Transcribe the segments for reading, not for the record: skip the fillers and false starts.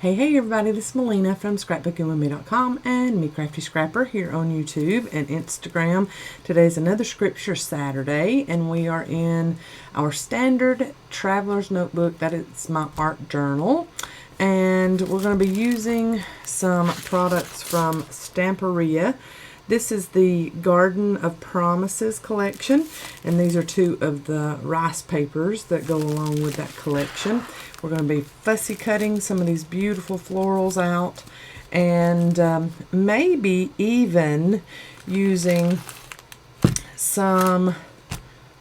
Hey everybody, this is Melina from ScrapbookingWithMe.com and Me Crafty Scrapper here on YouTube and Instagram. Today's another Scripture Saturday and we are in our standard traveler's notebook. That is my art journal. And we're going to be using some products from STAMPERIA. This is the Garden of Promises collection, and these are two of the rice papers that go along with that collection. We're going to be fussy cutting some of these beautiful florals out, and maybe even using some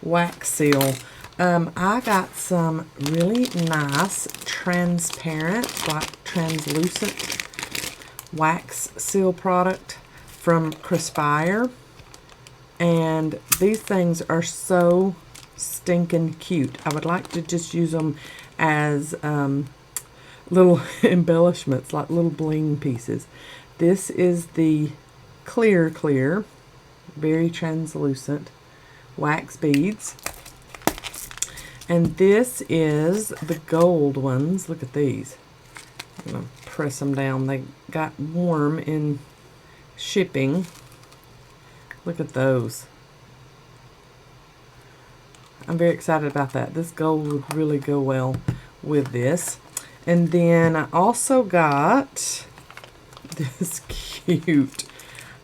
wax seal. I got some really nice transparent, like translucent wax seal product from Craspire, and these things are so stinking cute. I would like to just use them as little embellishments, like little bling pieces. This is the clear, very translucent wax beads, and this is the gold ones. Look at these. I'm gonna press them down. They got warm in shipping. Look at those. I'm very excited about that. This gold would really go well with this. And then I also got this cute,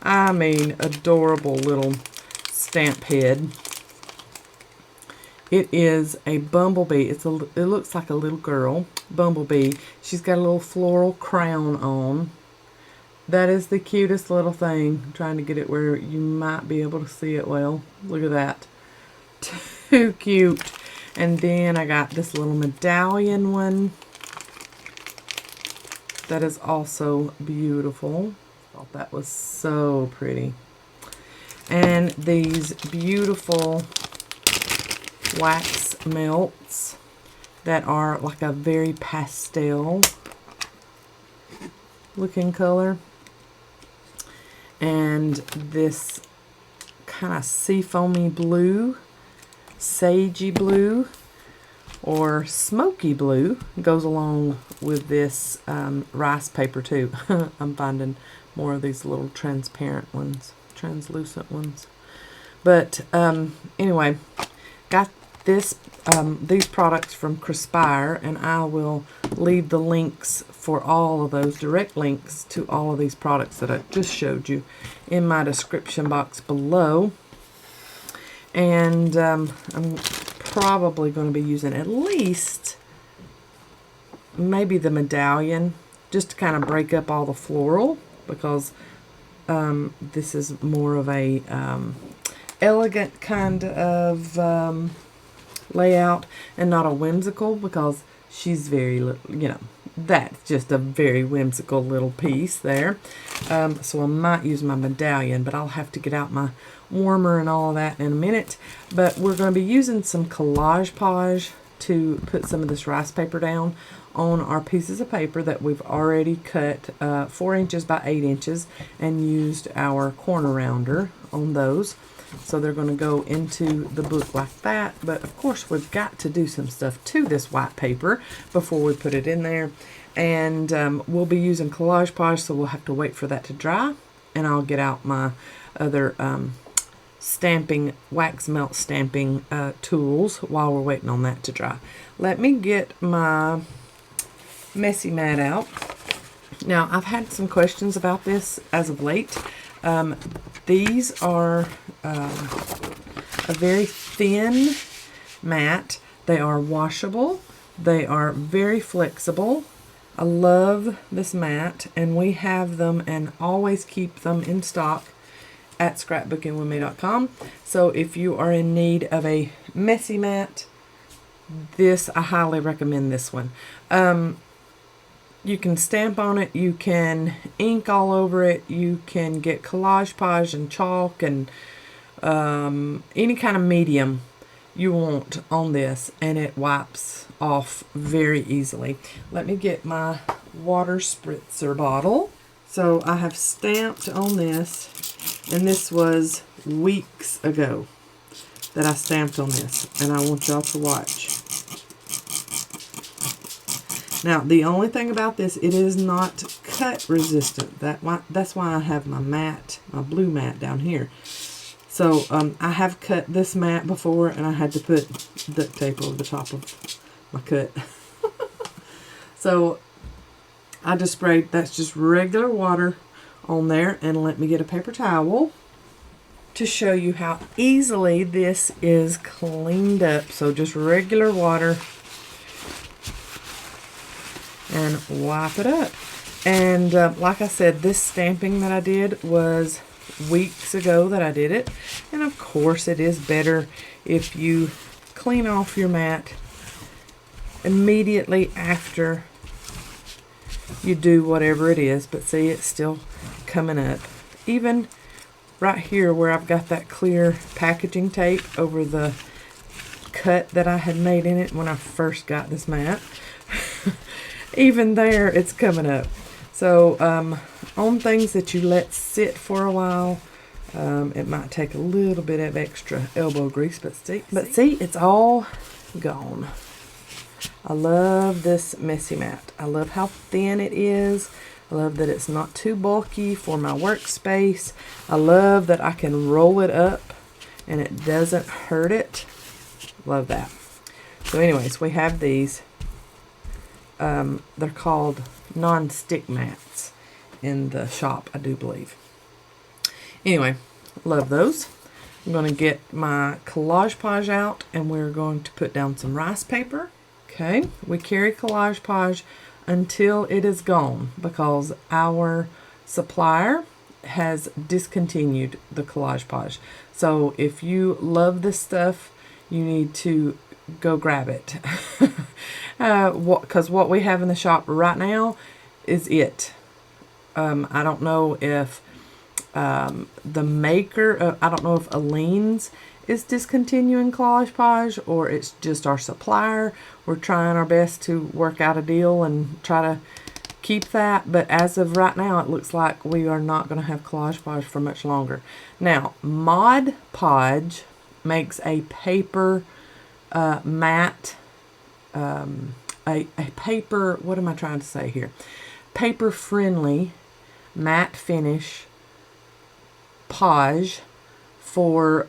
I mean adorable little stamp head. It is a bumblebee. It looks like a little girl bumblebee. She's got a little floral crown on. That is the cutest little thing. I'm trying to get it where you might be able to see it well. Look at that. Too cute. And then I got this little medallion one. That is also beautiful. Thought that was so pretty. And these beautiful wax melts that are like a very pastel looking color. And this kind of seafoamy blue, sagey blue, or smoky blue goes along with this rice paper too. I'm finding more of these little transparent ones, translucent ones. But anyway, got this these products from Craspire, and I will leave the links for all of those, direct links to all of these products that I just showed you, in my description box below. And I'm probably going to be using at least maybe the medallion, just to kind of break up all the floral, because this is more of a elegant kind of layout and not a whimsical, because she's very little, you know, that's just a very whimsical little piece there. So I might use my medallion, but I'll have to get out my warmer and all of that in a minute. But we're going to be using some Collage to put some of this rice paper down on our pieces of paper that we've already cut 4 inches by 8 inches and used our corner rounder on those. So they're going to go into the book like that. But of course we've got to do some stuff to this white paper before we put it in there. And we'll be using Collage, so we'll have to wait for that to dry. And I'll get out my other stamping, wax melt stamping tools while we're waiting on that to dry. Let me get my messy mat out. Now, I've had some questions about this as of late. These are a very thin mat. They are washable. They are very flexible. I love this mat, and we have them and always keep them in stock at ScrapbookingWithMe.com. So if you are in need of a messy mat, I highly recommend this one. You can stamp on it, you can ink all over it, you can get Collage and chalk and any kind of medium you want on this, and it wipes off very easily. Let me get my water spritzer bottle. So I have stamped on this, and this was weeks ago that I stamped on this, and I want y'all to watch. Now, the only thing about this, it is not cut resistant. That's why I have my mat, my blue mat down here. So, I have cut this mat before, and I had to put duct tape over the top of my cut. So, I just sprayed, that's just regular water on there, and let me get a paper towel to show you how easily this is cleaned up. So, just regular water, and wipe it up. And like I said, this stamping that I did was weeks ago that I did it, and of course it is better if you clean off your mat immediately after you do whatever it is. But see, it's still coming up, even right here where I've got that clear packaging tape over the cut that I had made in it when I first got this mat. Even there, it's coming up. So, on things that you let sit for a while, it might take a little bit of extra elbow grease, but see, it's all gone. I love this messy mat. I love how thin it is. I love that it's not too bulky for my workspace. I love that I can roll it up and it doesn't hurt it. Love that. So anyways, we have these. They're called non-stick mats in the shop, I do believe. Anyway, love those. I'm going to get my Collage Page out, and we're going to put down some rice paper. Okay, we carry Collage Page until it is gone because our supplier has discontinued the Collage Page. So if you love this stuff, you need to go grab it. Because what we have in the shop right now is it. I don't know if the maker, I don't know if Aleene's is discontinuing Collage Page or it's just our supplier. We're trying our best to work out a deal and try to keep that. But as of right now, it looks like we are not going to have Collage Page for much longer. Now, Mod Podge makes a paper matte, a paper, what am I trying to say here? Paper friendly matte finish Page for,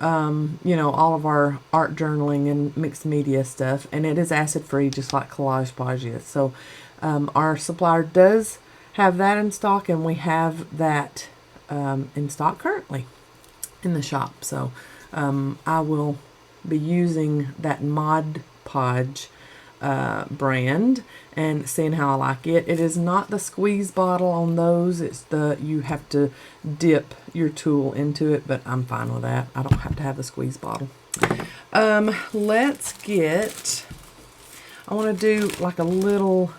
you know, all of our art journaling and mixed media stuff. And it is acid free, just like Collage Page is. So, our supplier does have that in stock, and we have that in stock currently in the shop. So, I will be using that Mod Podge brand and seeing how I like it. It is not the squeeze bottle on those. It's the, you have to dip your tool into it, but I'm fine with that. I don't have to have the squeeze bottle. Let's get, I want to do like a little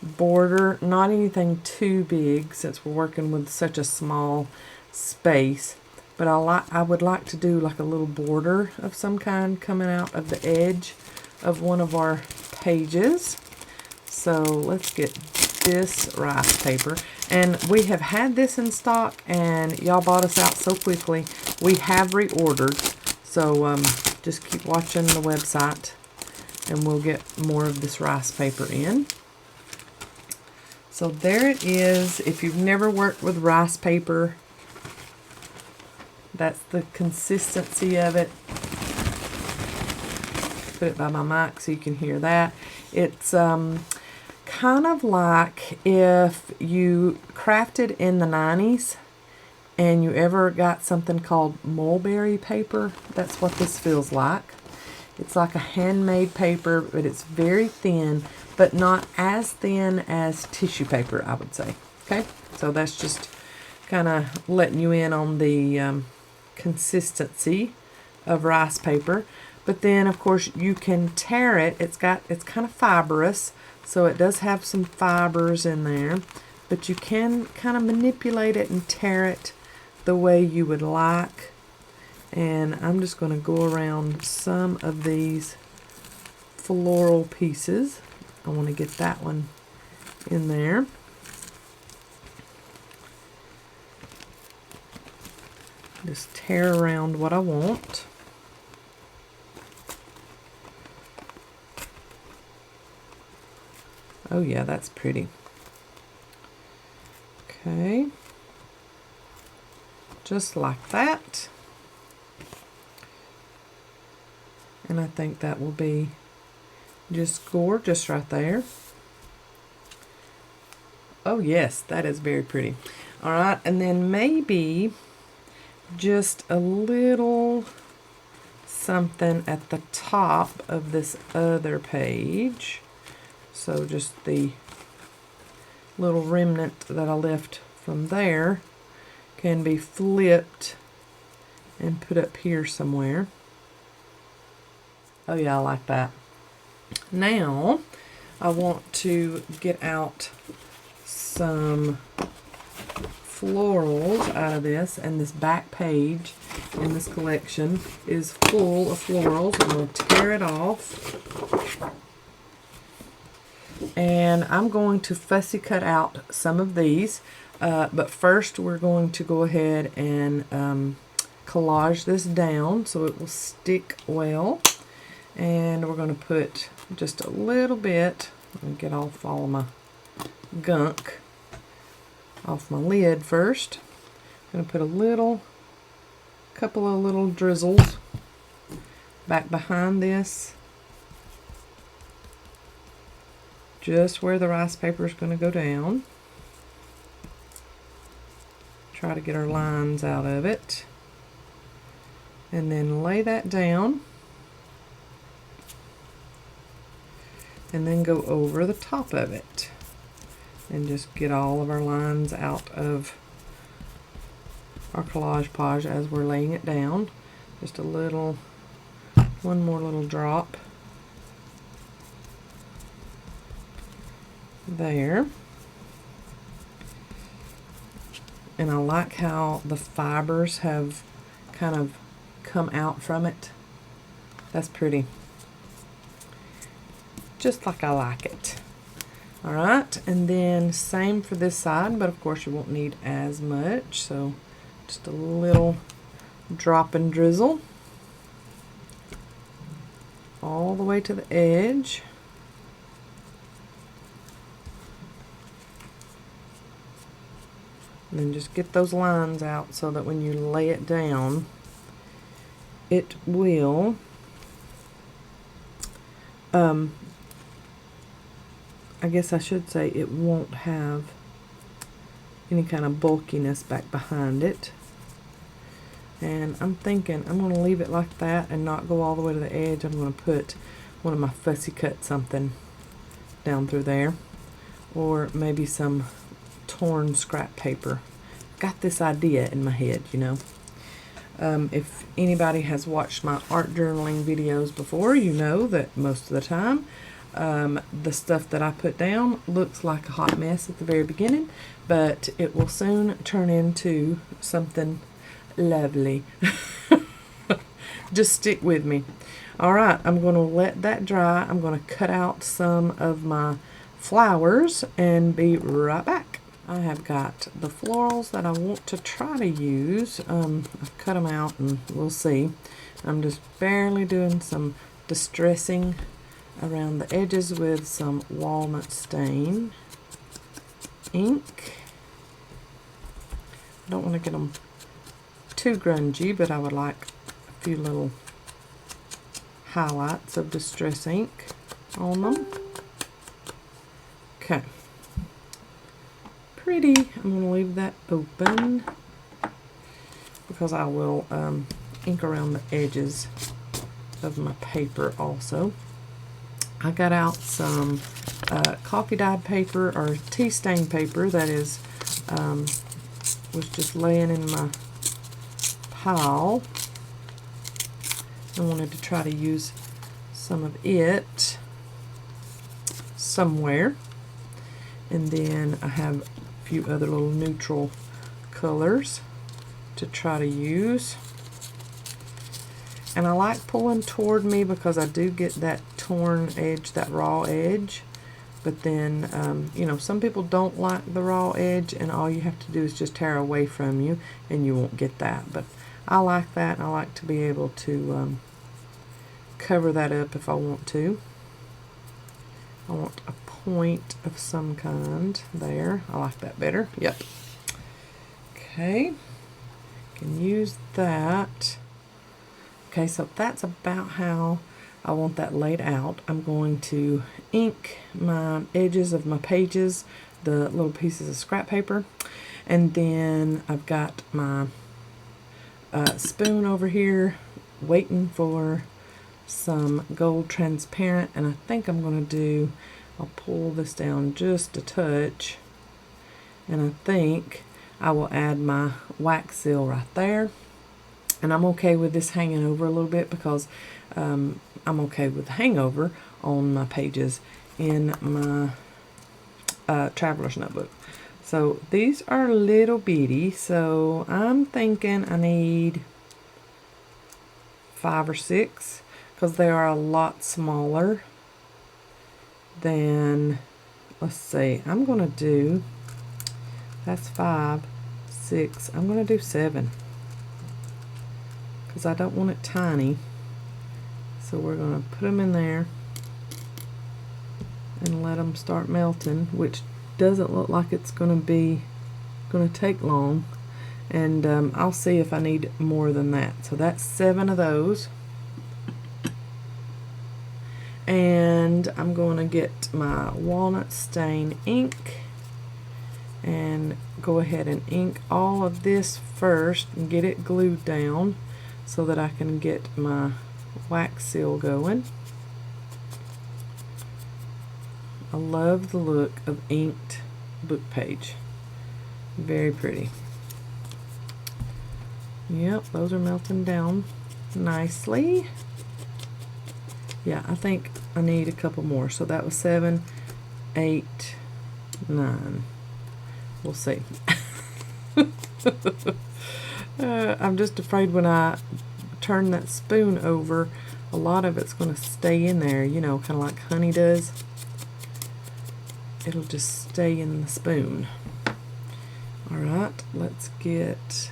border, not anything too big since we're working with such a small space. But I would like to do like a little border of some kind coming out of the edge of one of our pages. So let's get this rice paper. And we have had this in stock, and y'all bought us out so quickly. We have reordered. So just keep watching the website, and we'll get more of this rice paper in. So there it is. If you've never worked with rice paper, that's the consistency of it. Put it by my mic so you can hear that. It's kind of like if you crafted in the 90s and you ever got something called mulberry paper. That's what this feels like. It's like a handmade paper, but it's very thin, but not as thin as tissue paper, I would say. Okay, so that's just kind of letting you in on the consistency of rice paper. But then of course you can tear it. It's kind of fibrous, so it does have some fibers in there, but you can kind of manipulate it and tear it the way you would like. And I'm just going to go around some of these floral pieces. I want to get that one in there. Just tear around what I want. Oh yeah, that's pretty. Okay. Just like that. And I think that will be just gorgeous right there. Oh yes, that is very pretty. All right, and then maybe just a little something at the top of this other page. So just the little remnant that I left from there can be flipped and put up here somewhere. Oh yeah, I like that. Now I want to get out some florals out of this, and this back page in this collection is full of florals. I'm going to tear it off, and I'm going to fussy cut out some of these, but first we're going to go ahead and collage this down so it will stick well. And we're going to put just a little bit, let me get off all of my gunk off my lid first. I'm going to put a couple of little drizzles back behind this, just where the rice paper is going to go down. Try to get our lines out of it, and then lay that down, and then go over the top of it and just get all of our lines out of our collage page as we're laying it down. Just one more little drop there. And I like how the fibers have kind of come out from it. That's pretty. Just like I like it. Alright, and then same for this side, but of course you won't need as much, so just a little drop and drizzle all the way to the edge. And then just get those lines out so that when you lay it down, it will I guess I should say it won't have any kind of bulkiness back behind it. And I'm thinking I'm going to leave it like that and not go all the way to the edge. I'm going to put one of my fussy cut something down through there, or maybe some torn scrap paper. Got this idea in my head, you know. If anybody has watched my art journaling videos before, you know that most of the time the stuff that I put down looks like a hot mess at the very beginning, but it will soon turn into something lovely. Just stick with me. Alright, I'm going to let that dry. I'm going to cut out some of my flowers and be right back. I have got the florals that I want to try to use. I've cut them out and we'll see. I'm just barely doing some distressing around the edges with some walnut stain ink. I don't want to get them too grungy, but I would like a few little highlights of distress ink on them. Okay. Pretty. I'm going to leave that open because I will ink around the edges of my paper also. I got out some coffee dyed paper, or tea stain paper that is was just laying in my pile. I wanted to try to use some of it somewhere. And then I have a few other little neutral colors to try to use. And I like pulling toward me because I do get that torn edge, that raw edge. But then, you know, some people don't like the raw edge, and all you have to do is just tear away from you, and you won't get that. But I like that, and I like to be able to cover that up if I want to. I want a point of some kind there. I like that better. Yep. Okay. Can use that. Okay, so that's about how I want that laid out. I'm going to ink my edges of my pages, the little pieces of scrap paper, and then I've got my spoon over here waiting for some gold transparent, and I think I'm going to do, I'll pull this down just a touch, and I think I will add my wax seal right there. And I'm okay with this hanging over a little bit because I'm okay with the hangover on my pages in my traveler's notebook. So these are little bitty, so I'm thinking I need 5 or 6 because they are a lot smaller than, let's see, I'm going to do, that's 5, 6, I'm going to do 7. Because I don't want it tiny. So we're going to put them in there and let them start melting, which doesn't look like it's going to take long. And I'll see if I need more than that. So that's 7 of those. And I'm going to get my walnut stain ink and go ahead and ink all of this first and get it glued down, so that I can get my wax seal going. I love the look of inked book page. Very pretty. Yep, those are melting down nicely. Yeah, I think I need a couple more. So that was 7, 8, 9. We'll see. I'm just afraid when I turn that spoon over, a lot of it's going to stay in there, you know, kind of like honey does. It'll just stay in the spoon. Alright, let's get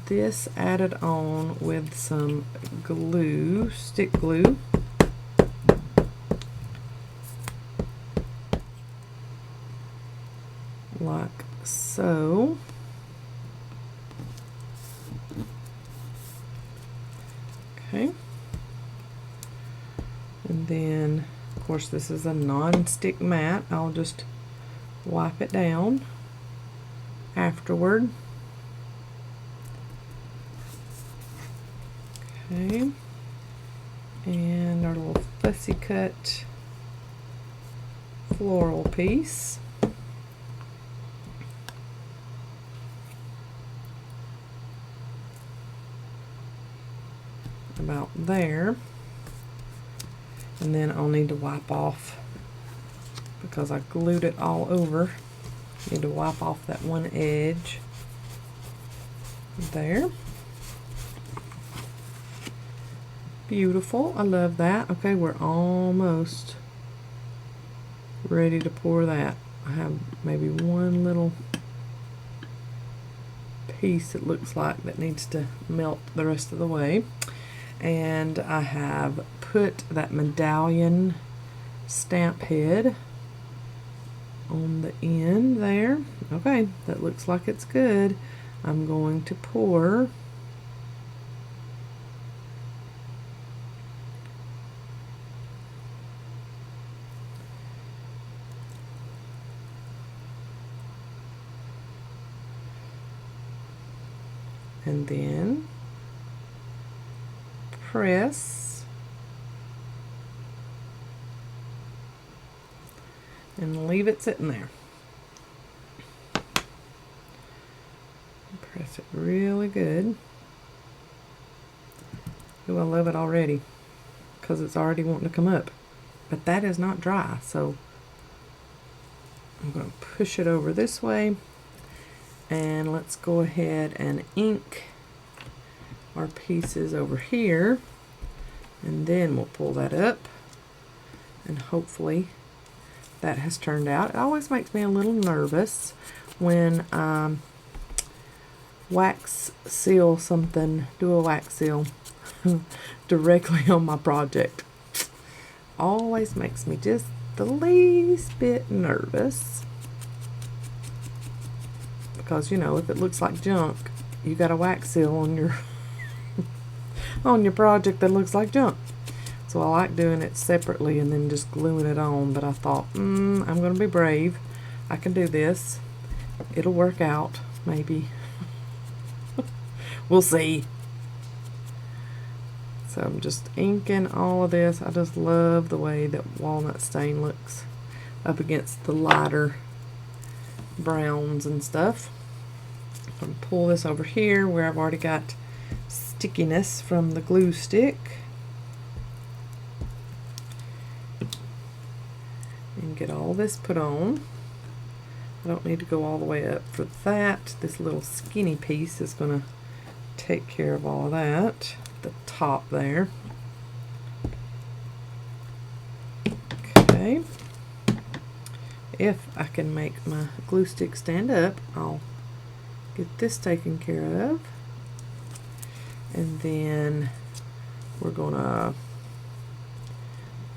this added on with some glue, stick glue. Like so. Okay, and then of course this is a non-stick mat. I'll just wipe it down afterward. Okay, and our little fussy cut floral piece. About there, and then I'll need to wipe off, because I glued it all over, need to wipe off that one edge there. Beautiful, I love that. Okay, we're almost ready to pour that. I have maybe one little piece it looks like that needs to melt the rest of the way. And I have put that medallion stamp head on the end there. Okay, that looks like it's good. I'm going to pour and then press and leave it sitting there. Press it really good. Oh, I love it already because it's already wanting to come up, but that is not dry, so I'm going to push it over this way, and let's go ahead and ink our pieces over here, and then we'll pull that up, and hopefully that has turned out. It always makes me a little nervous when wax seal something, do a wax seal directly on my project. Always makes me just the least bit nervous because, you know, if it looks like junk, you got a wax seal on your on your project that looks like junk. So I like doing it separately and then just gluing it on, but I thought, I'm going to be brave. I can do this. It'll work out, maybe. We'll see. So I'm just inking all of this. I just love the way that walnut stain looks up against the lighter browns and stuff. I'm going to pull this over here where I've already got stickiness from the glue stick. And get all this put on. I don't need to go all the way up for that. This little skinny piece is going to take care of all of that. The top there. Okay. If I can make my glue stick stand up, I'll get this taken care of. And then we're gonna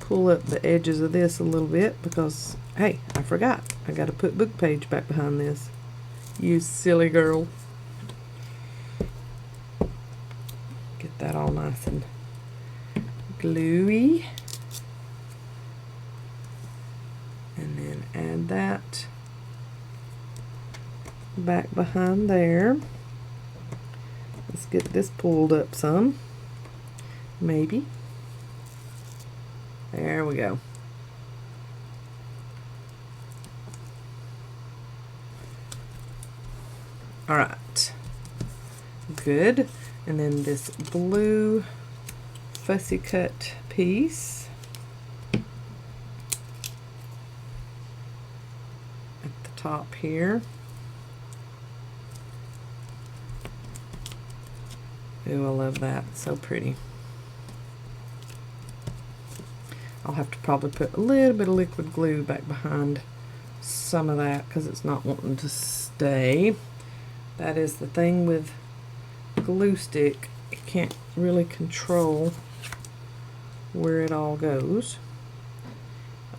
pull up the edges of this a little bit because, hey, I forgot. I gotta put book page back behind this. You silly girl. Get that all nice and gluey. And then add that back behind there. Let's get this pulled up some. Maybe. There we go. All right. Good. And then this blue fussy cut piece at the top here. Ooh, I love that. So pretty. I'll have to probably put a little bit of liquid glue back behind some of that because it's not wanting to stay. That is the thing with glue stick. You can't really control where it all goes.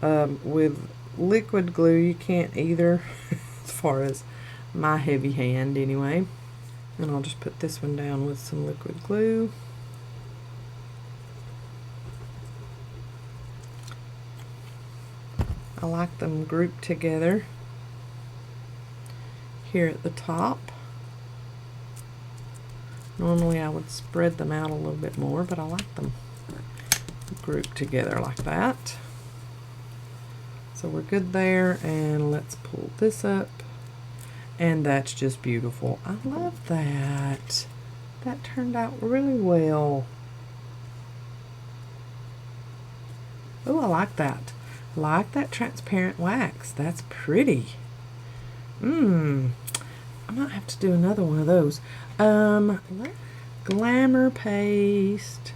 With liquid glue, you can't either, as far as my heavy hand anyway. And I'll just put this one down with some liquid glue. I like them grouped together here at the top. Normally I would spread them out a little bit more, but I like them grouped together like that. So we're good there, and let's pull this up. And that's just beautiful. I love that. That turned out really well. Oh, I like that. I like that transparent wax. That's pretty. I might have to do another one of those. Glamour Paste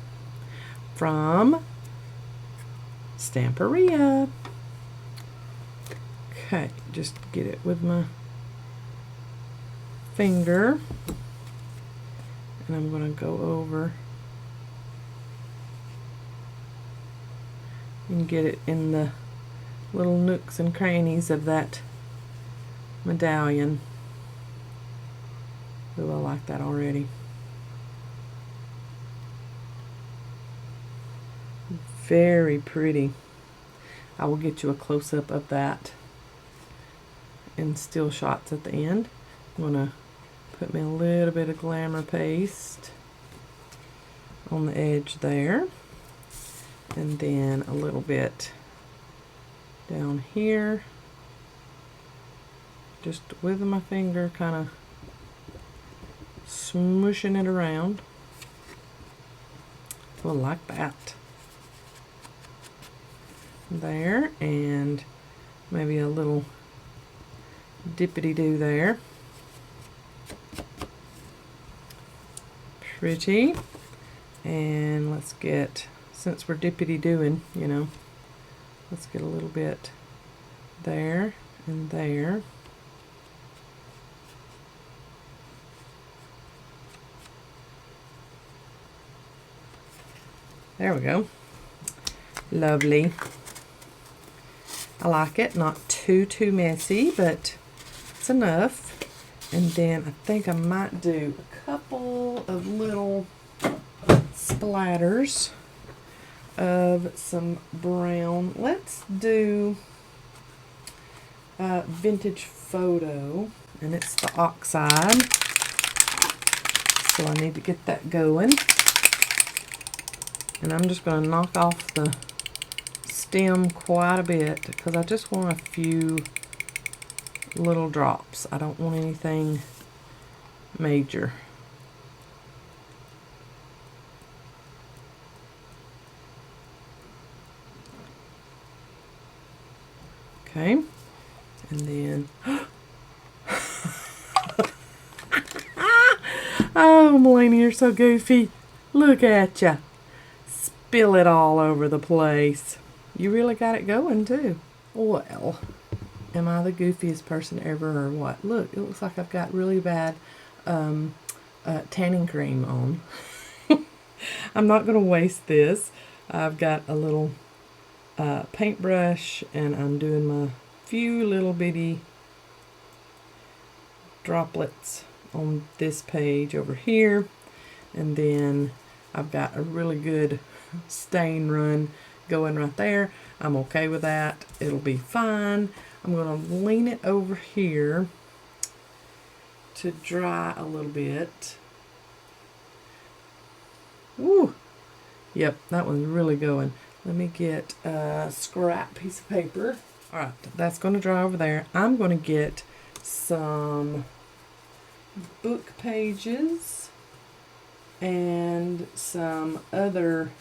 from STAMPERIA. Okay, just get it with my finger, and I'm going to go over and get it in the little nooks and crannies of that medallion. Oh, I like that already. Very pretty. I will get you a close-up of that in still shots at the end. I'm going to put me a little bit of Glamour Paste on the edge there, and then a little bit down here, just with my finger kind of smooshing it around. Well, like that. There, and maybe a little dippity-doo there. Pretty. And let's get, since we're dippity-dooing, you know, let's get a little bit there and there. There we go. Lovely. I like it, not too messy, but it's enough. And then I think I might do a couple of little splatters of some brown. Let's do Vintage Photo, and it's the oxide. So I need to get that going. And I'm just going to knock off the stem quite a bit because I just want a few little drops. I don't want anything major. Okay, and then oh, Melina, you're so goofy. Look at ya. Spill it all over the place. You really got it going too. Well, am I the goofiest person ever or what? Look, it looks like I've got really bad tanning cream on. I'm not going to waste this. I've got a little paintbrush, and I'm doing my few little bitty droplets on this page over here, and then I've got a really good stain run going right there. I'm okay with that. It'll be fine. I'm going to lean it over here to dry a little bit. Ooh, yep, that one's really going. Let me get a scrap piece of paper. All right, that's going to dry over there. I'm going to get some book pages and some other,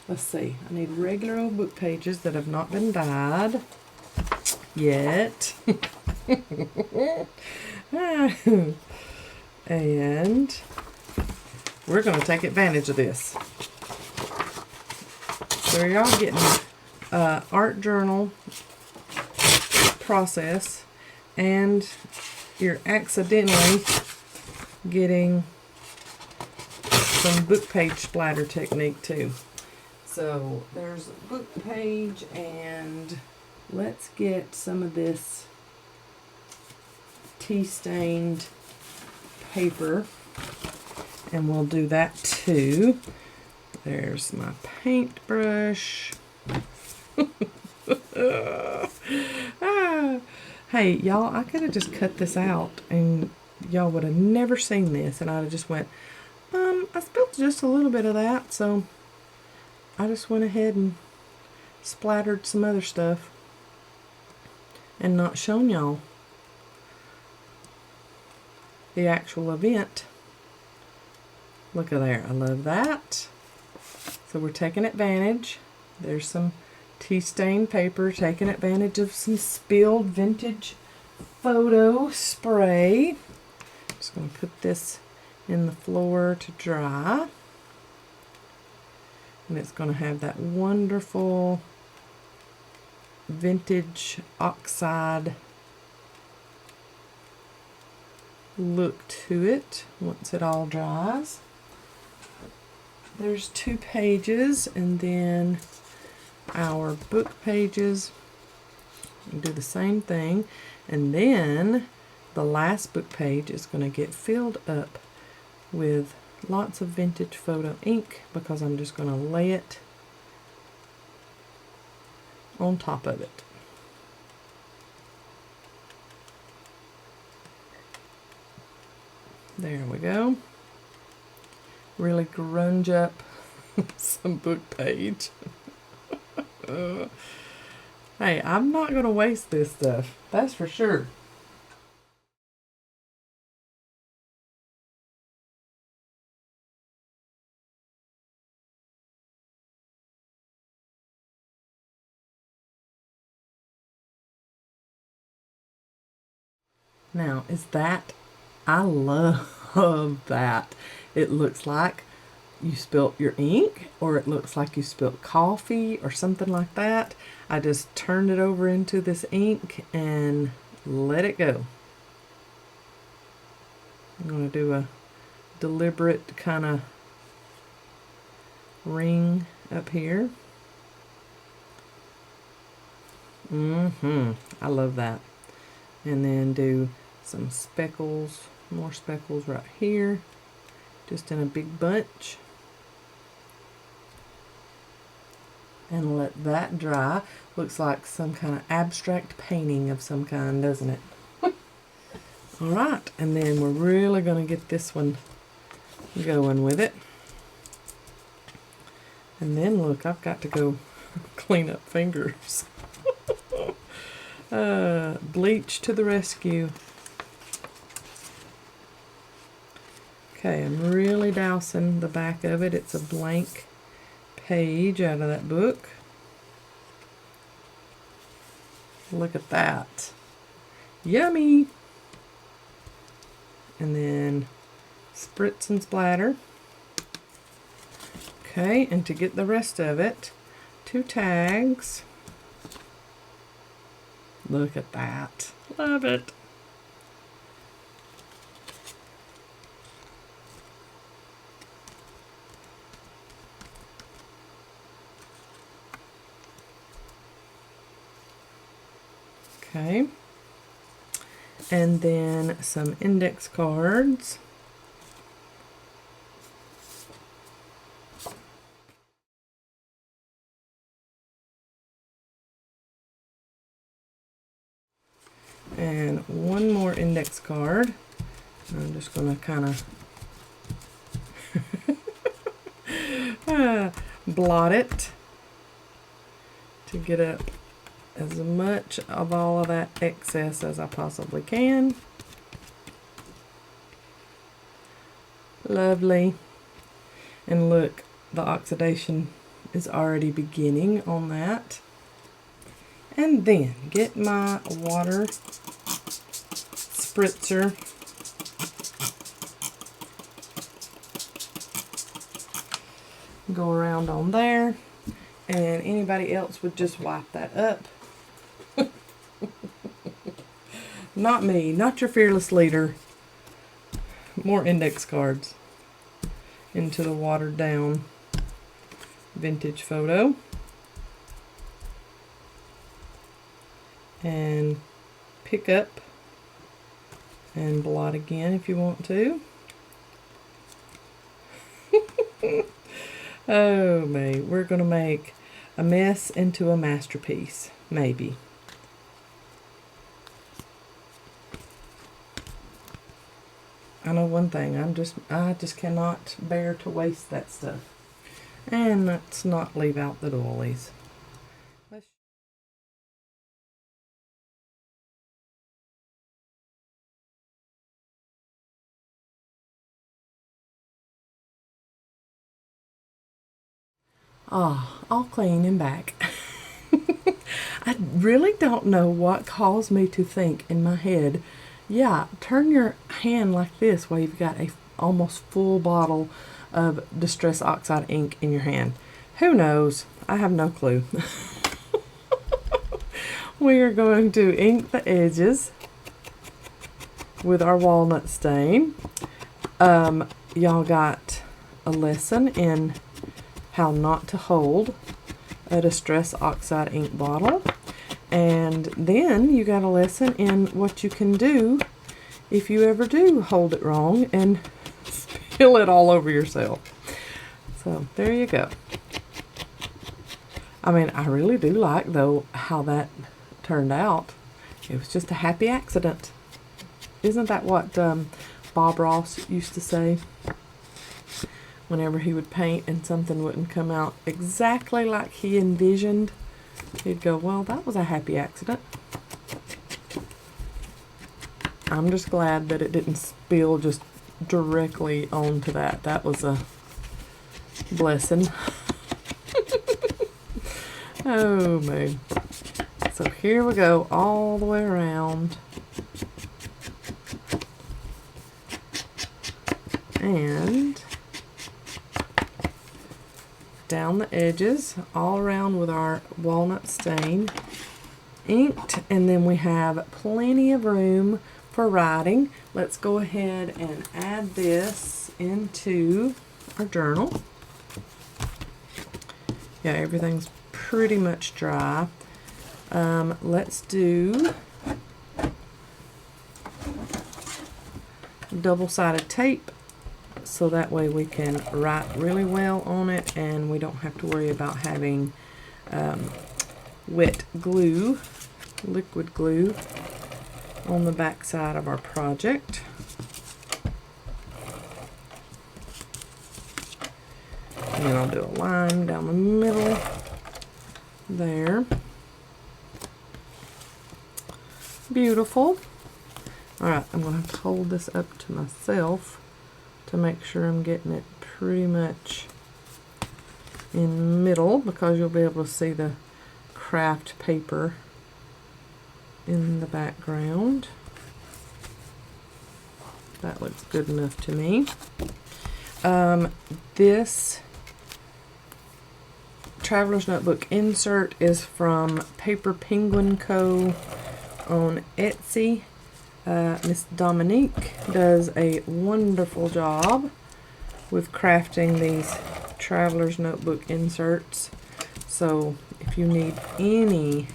let's see, I need regular old book pages that have not been dyed yet. And we're going to take advantage of this. So y'all getting art journal process, and you're accidentally getting some book page splatter technique too. So there's a book page, and let's get some of this tea stained paper, and we'll do that too. There's my paintbrush. Hey, y'all, I could have just cut this out and y'all would have never seen this, and I'd have just went, I spilled just a little bit of that, so I just went ahead and splattered some other stuff and not shown y'all the actual event. Look at there. I love that. So we're taking advantage. There's some tea stained paper, taking advantage of some spilled Vintage Photo spray. Just going to put this in the floor to dry. And it's going to have that wonderful vintage oxide look to it once it all dries. There's 2 pages, and then our book pages. We'll do the same thing, and then the last book page is going to get filled up with lots of Vintage Photo ink because I'm just going to lay it on top of it. There we go. Really grunge up some book page. Hey, I'm not going to waste this stuff. That's for sure. Now, is that, I love that. It looks like you spilt your ink, or it looks like you spilt coffee or something like that. I just turned it over into this ink and let it go. I'm going to do a deliberate kind of ring up here. I love that. And then do some speckles, more speckles right here, just in a big bunch. And let that dry. Looks like some kind of abstract painting of some kind, doesn't it? All right, and then we're really going to get this one going with it. And then look, I've got to go clean up fingers. Bleach to the rescue. Okay, I'm really dousing the back of it. It's a blank page out of that book. Look at that. Yummy! And then spritz and splatter. Okay, and to get the rest of it, 2 tags. Look at that. Love it. Okay. And then some index cards. And one more index card. I'm just going to kind of blot it to get up as much of all of that excess as I possibly can. Lovely. And look, the oxidation is already beginning on that. And then get my water spritzer. Go around on there. And anybody else would just wipe that up. Not me, not your fearless leader. More index cards into the watered down vintage photo. And pick up and blot again if you want to. Oh, mate, we're going to make a mess into a masterpiece, maybe. I know one thing, I just cannot bear to waste that stuff. And let's not leave out the doilies. Ah, all clean and back. I really don't know what caused me to think in my head, yeah, turn your hand like this while you've got a almost full bottle of Distress Oxide ink in your hand. Who knows? I have no clue. We are going to ink the edges with our walnut stain. Y'all got a lesson in how not to hold a Distress Oxide ink bottle. And then you got a lesson in what you can do if you ever do hold it wrong and spill it all over yourself. So there you go. I mean, I really do like, though, how that turned out. It was just a happy accident. Isn't that what Bob Ross used to say? Whenever he would paint and something wouldn't come out exactly like he envisioned, he'd go, well, that was a happy accident. I'm just glad that it didn't spill just directly onto that. That was a blessing. Oh, man. So here we go all the way around. And down the edges, all around with our walnut stain inked, and then we have plenty of room for writing. Let's go ahead and add this into our journal. Yeah, everything's pretty much dry. Let's do double-sided tape, so that way we can write really well on it and we don't have to worry about having wet glue, liquid glue, on the back side of our project. And then I'll do a line down the middle there. Beautiful. Alright, I'm going to have to hold this up to myself to make sure I'm getting it pretty much in middle, because you'll be able to see the craft paper in the background. That looks good enough to me. This Traveler's Notebook insert is from Paper Penguin Co. on Etsy. Miss Dominique does a wonderful job with crafting these Traveler's Notebook inserts. So if you need any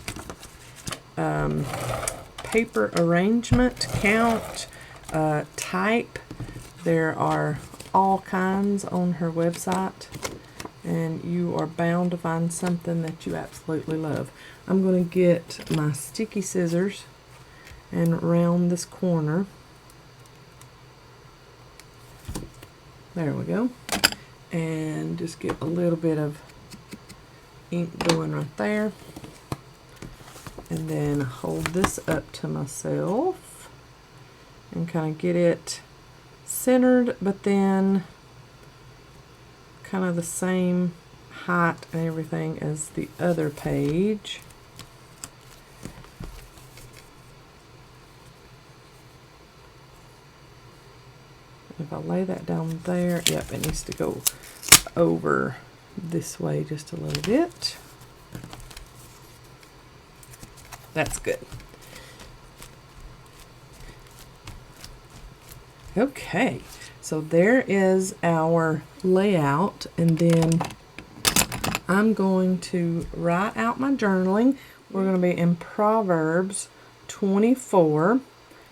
paper arrangement, count, type, there are all kinds on her website, and you are bound to find something that you absolutely love. I'm going to get my sticky scissors and round this corner. There we go. And just get a little bit of ink going right there. And then hold this up to myself and kind of get it centered, but then kind of the same height and everything as the other page. If I lay that down there, yep, it needs to go over this way just a little bit. That's good. Okay, so there is our layout, and then I'm going to write out my journaling. We're going to be in Proverbs 24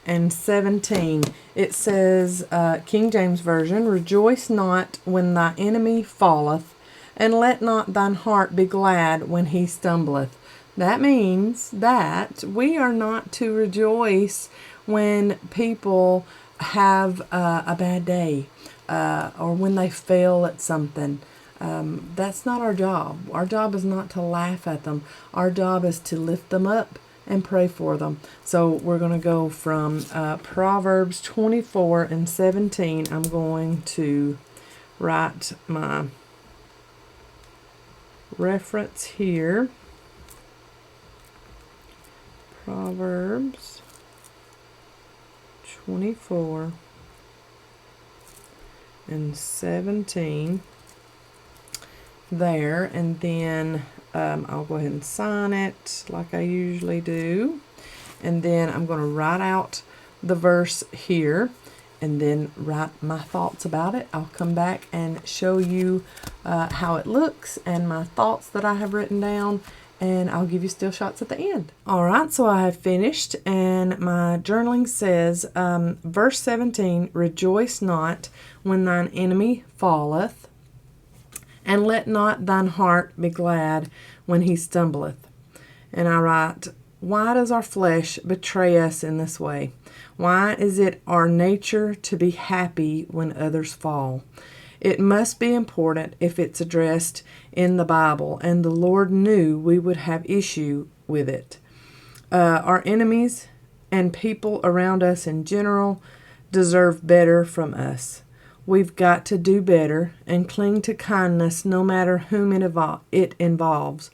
and 17. It says, King James Version, "Rejoice not when thy enemy falleth, and let not thine heart be glad when he stumbleth." That means that we are not to rejoice when people have a bad day, or when they fail at something. That's not our job. Our job is not to laugh at them. Our job is to lift them up and pray for them. So we're going to go from Proverbs 24 and 17. I'm going to write my reference here. Proverbs 24 and 17 there, and then I'll go ahead and sign it like I usually do, and then I'm going to write out the verse here and then write my thoughts about it. I'll come back and show you how it looks and my thoughts that I have written down, and I'll give you still shots at the end. Alright, so I have finished, and my journaling says, verse 17, "Rejoice not when thine enemy falleth, and let not thine heart be glad when he stumbleth." And I write, why does our flesh betray us in this way? Why is it our nature to be happy when others fall? It must be important if it's addressed in the Bible, and the Lord knew we would have issue with it. Our enemies and people around us in general deserve better from us. We've got to do better and cling to kindness no matter whom it involves.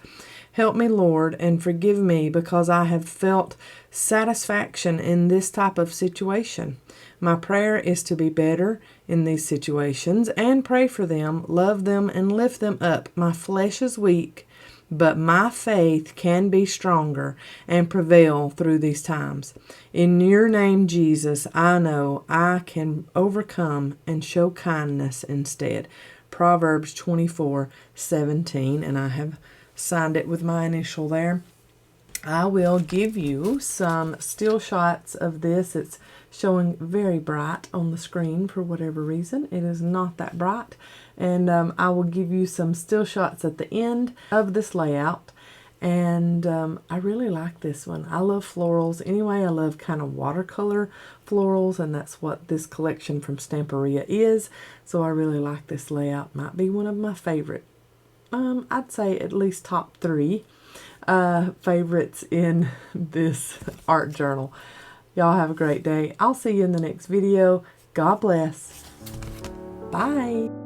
Help me, Lord, and forgive me because I have felt satisfaction in this type of situation. My prayer is to be better in these situations and pray for them, love them, and lift them up. My flesh is weak, but my faith can be stronger and prevail through these times. In your name, Jesus, I know I can overcome and show kindness instead. Proverbs 24:17, and I have signed it with my initial there. I will give you some still shots of this. It's showing very bright on the screen for whatever reason. It is not that bright. And I will give you some still shots at the end of this layout. And I really like this one. I love florals. Anyway, I love kind of watercolor florals, and that's what this collection from Stamperia is. So I really like this layout. Might be one of my favorite. I'd say at least top 3 favorites in this art journal. Y'all have a great day. I'll see you in the next video. God bless. Bye.